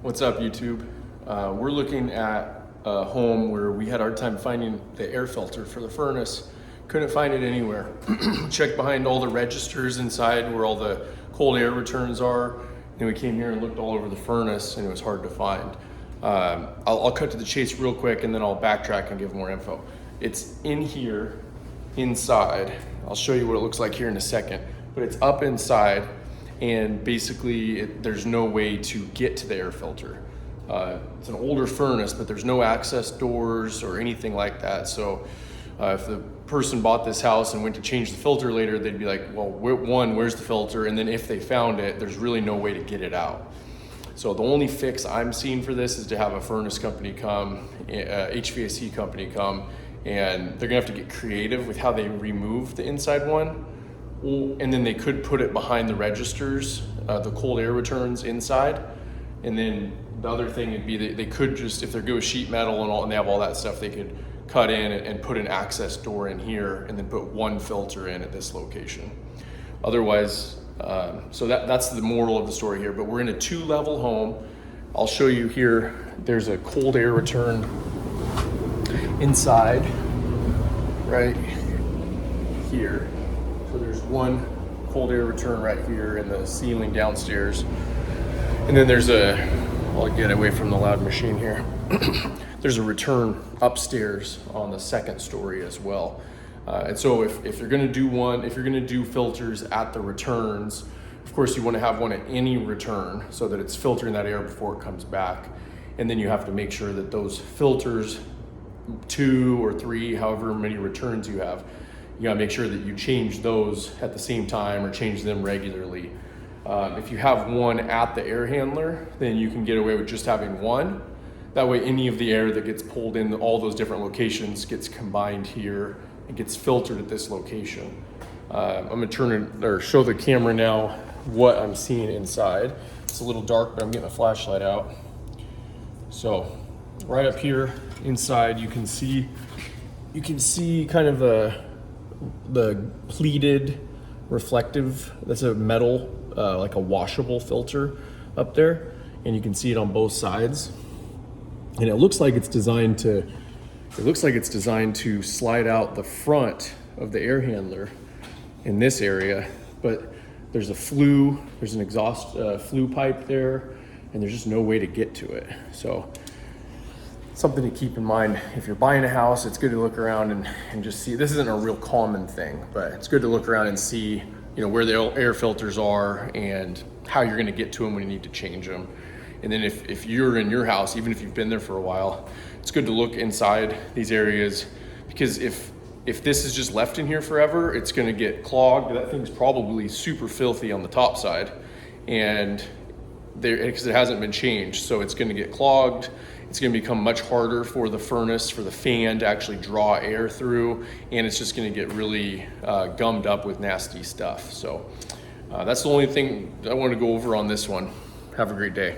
What's up, YouTube? We're looking at a home where we had a hard time finding the air filter for the furnace. Couldn't find it anywhere. Checked behind all the registers inside where all the cold air returns are. Then we came here and looked all over the furnace and it was hard to find. I'll cut to the chase real quick and then I'll backtrack and give more info. It's in here, inside. I'll show you what it looks like here in a second, but it's up inside. And basically there's no way to get to the air filter. It's an older furnace, but there's no access doors or anything like that. So if the person bought this house and went to change the filter later, they'd be like, well, where's the filter? And then if they found it, there's really no way to get it out. So the only fix I'm seeing for this is to have a furnace company come, HVAC company come, and they're gonna have to get creative with how they remove the inside one. And then they could put it behind the registers, the cold air returns inside. And then the other thing would be that they could just, if they're good with sheet metal and they have all that stuff, they could cut in and put an access door in here and then put one filter in at this location. Otherwise, so that's the moral of the story here, but we're in a 2-level home. I'll show you here, there's a cold air return inside, right here. So there's one cold air return right here in the ceiling downstairs. And then there's I'll get away from the loud machine here. There's a return upstairs on the second story as well. And so if you're gonna do filters at the returns, of course you wanna have one at any return so that it's filtering that air before it comes back. And then you have to make sure that those filters, 2 or 3, however many returns you have, you gotta make sure that you change those at the same time or change them regularly. If you have one at the air handler, then you can get away with just having one. That way any of the air that gets pulled in all those different locations gets combined here and gets filtered at this location. I'm gonna show the camera now what I'm seeing inside. It's a little dark, but I'm getting a flashlight out. So right up here inside, you can see kind of the pleated reflective, that's a metal, like a washable filter up there. And you can see it on both sides. And it looks like it's designed to slide out the front of the air handler in this area, but there's an exhaust flue pipe there, and there's just no way to get to it. So something to keep in mind. If you're buying a house, it's good to look around and just see. This isn't a real common thing, but it's good to look around and see, where the air filters are and how you're gonna get to them when you need to change them. And then if you're in your house, even if you've been there for a while, it's good to look inside these areas, because if this is just left in here forever, it's gonna get clogged. That thing's probably super filthy on the top side, and because it hasn't been changed, so it's gonna get clogged. It's gonna become much harder for the furnace, for the fan to actually draw air through, and it's just gonna get really gummed up with nasty stuff. So that's the only thing I want to go over on this one. Have a great day.